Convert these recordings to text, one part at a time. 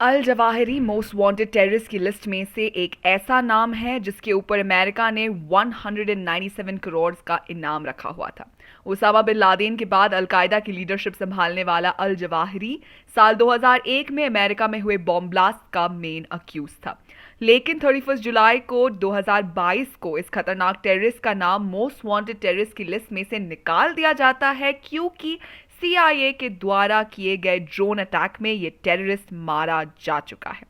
अल Zawahiri most wanted terrorist की list में से एक ऐसा नाम है जिसके ऊपर अमेरिका ने 197 करोड़ का इनाम रखा हुआ था। उसामा बिन लादेन के बाद अलकायदा की लीडरशिप संभालने वाला अल जवाहिरी साल 2001 में अमेरिका में हुए बॉम्ब ब्लास्ट का मेन अक्यूज था। लेकिन 31 जुलाई को 2022 को इस खतरनाक टेररिस्ट का नाम मोस्ट वांटेड टेररिस्ट की लिस्ट में से निकाल दिया जाता है, क्योंकि CIA के द्वारा किए गए ड्रोन अटैक में यह टेररिस्ट मारा जा चुका है।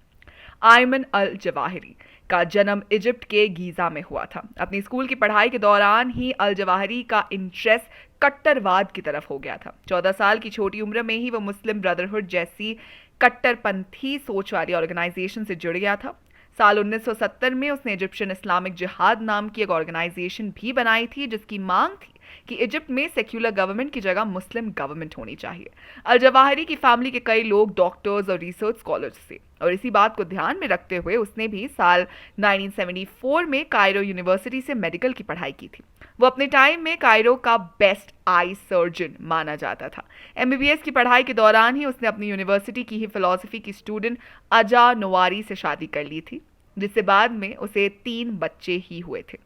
आयमन अल जवाहिरी का जन्म इजिप्ट के गीजा में हुआ था। अपनी स्कूल की पढ़ाई के दौरान ही अल जवाहिरी का इंटरेस्ट कट्टरवाद की तरफ हो गया था। 14 साल की छोटी उम्र में ही वो मुस्लिम ब्रदरहुड जैसी कट्टरपंथी सोच वाली ऑर्गेनाइजेशन से जुड़ गया था। साल 1970 में उसने इजिप्शियन इस्लामिक जिहाद नाम की एक ऑर्गेनाइजेशन भी बनाई थी, जिसकी मांग थी कि इजिप्ट में सेक्युलर गवर्नमेंट की जगह मुस्लिम गवर्नमेंट होनी चाहिए। अल जवाहिरी की फैमिली के कई लोग डॉक्टर्स और रिसर्च स्कॉलर्स थे, और इसी बात को ध्यान में रखते हुए उसने भी साल 1974 में कायरो यूनिवर्सिटी से मेडिकल की पढ़ाई की थी। वो अपने टाइम में कायरो का बेस्ट आई सर्जन माना जाता था। MBBS की पढ़ाई के दौरान ही उसने अपनी यूनिवर्सिटी की ही फिलॉसफी की स्टूडेंट अजा नवारी से शादी कर ली थी, जिससे बाद में उसे 3 बच्चे ही हुए थे।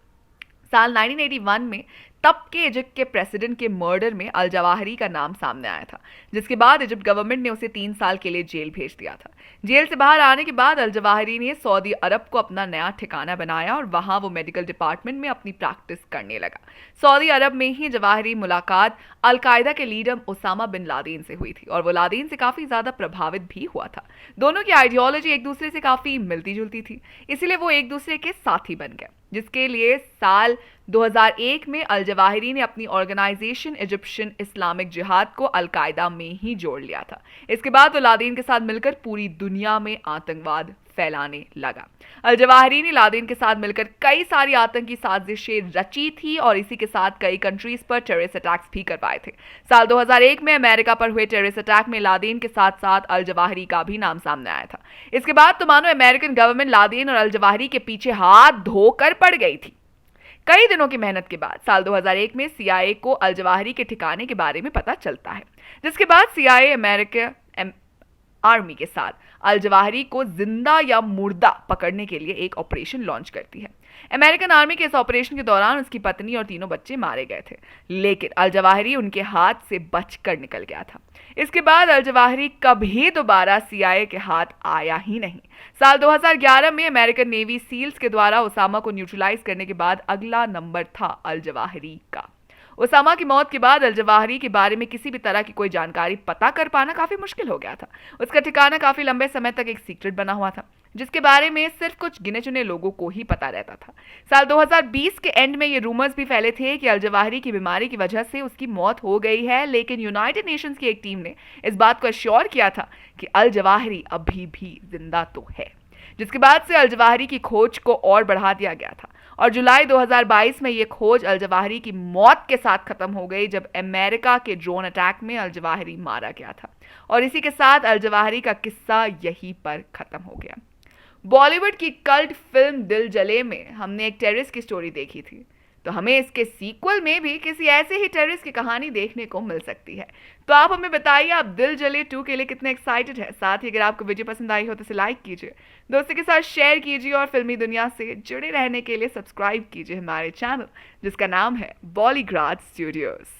साल 1981 में तब के इजिप्ट के प्रेसिडेंट के मर्डर में अल जवाहिरी का नाम सामने आया था, जिसके बाद इजिप्ट गवर्नमेंट ने उसे 3 साल के लिए जेल भेज दिया था। जेल से बाहर आने के बाद अल जवाहिरी ने सऊदी अरब को अपना नया ठिकाना बनाया और वहां वो मेडिकल डिपार्टमेंट में अपनी प्रैक्टिस करने लगा। सऊदी अरब में ही जवाहिरी मुलाकात अलकायदा के लीडर उसामा बिन लादेन से हुई थी, और वो लादेन से काफी ज्यादा प्रभावित भी हुआ था। दोनों की आइडियोलॉजी एक दूसरे से काफी मिलती जुलती थी, इसीलिए वो एक दूसरे के साथी बन गए, जिसके लिए साल 2001 में अल जवाहिरी ने अपनी ऑर्गेनाइजेशन इजिप्शियन इस्लामिक जिहाद को अलकायदा में ही जोड़ लिया था। इसके बाद वो लादेन के साथ मिलकर पूरी दुनिया में आतंकवाद फैलाने लगा। अल जवाहिरी ने लादेन के साथ मिलकर कई सारी आतंकी साजिशें रची थी, और इसी के साथ कई कंट्रीज पर टेररिस्ट अटैक्स भी करवाए थे। साल 2001 में अमेरिका पर हुए टेररिस्ट अटैक में लादेन के साथ साथ अल जवाहिरी का भी नाम सामने आया था। इसके बाद तो मानो अमेरिकन गवर्नमेंट लादेन और अल जवाहिरी के पीछे हाथ धोकर पड़ गई थी। कई दिनों की मेहनत के बाद साल 2001 में CIA को अल जवाहिरी के ठिकाने के बारे में पता चलता है, जिसके बाद CIA अमेरिका आर्मी के साथ अल जवाहिरी को जिंदा या मुर्दा पकड़ने के लिए एक ऑपरेशन लॉन्च करती है। अमेरिकन आर्मी के इस ऑपरेशन के दौरान उसकी पत्नी और 3 बच्चे मारे गए थे, लेकिन अल जवाहिरी उनके हाथ से बचकर निकल गया था। इसके बाद अल जवाहिरी कभी दोबारा CIA के हाथ आया ही नहीं। साल 2011 में अमेरिकन नेवी सील्स के द्वारा उसामा को न्यूट्रलाइज करने के बाद अगला नंबर था अल जवाहिरी का। उसामा की मौत के बाद अल जवाहिरी के बारे में किसी भी तरह की कोई जानकारी पता कर पाना काफी मुश्किल हो गया था। उसका ठिकाना काफी लंबे समय तक एक सीक्रेट बना हुआ था, जिसके बारे में सिर्फ कुछ गिने चुने लोगों को ही पता रहता था। साल 2020 के एंड में ये रूमर्स भी फैले थे कि अल जवाहिरी की बीमारी की वजह से उसकी मौत हो गई है, लेकिन यूनाइटेड नेशंस की एक टीम ने इस बात को अश्योर किया था कि अल जवाहिरी अभी भी जिंदा तो है, जिसके बाद से अल जवाहिरी की खोज को और बढ़ा दिया गया था। और जुलाई 2022 में यह खोज अल जवाहिरी की मौत के साथ खत्म हो गई, जब अमेरिका के ड्रोन अटैक में अल जवाहिरी मारा गया था। और इसी के साथ अल जवाहिरी का किस्सा यहीं पर खत्म हो गया। बॉलीवुड की कल्ट फिल्म दिल जले में हमने एक टेररिस्ट की स्टोरी देखी थी, तो हमें इसके सीक्वल में भी किसी ऐसे ही टेररिस्ट की कहानी देखने को मिल सकती है। तो आप हमें बताइए, आप दिल जले 2 के लिए कितने एक्साइटेड है। साथ ही अगर आपको वीडियो पसंद आई हो तो इसे लाइक कीजिए, दोस्तों के साथ शेयर कीजिए, और फिल्मी दुनिया से जुड़े रहने के लिए सब्सक्राइब कीजिए हमारे चैनल, जिसका नाम है बॉलीग्राड स्टूडियोज।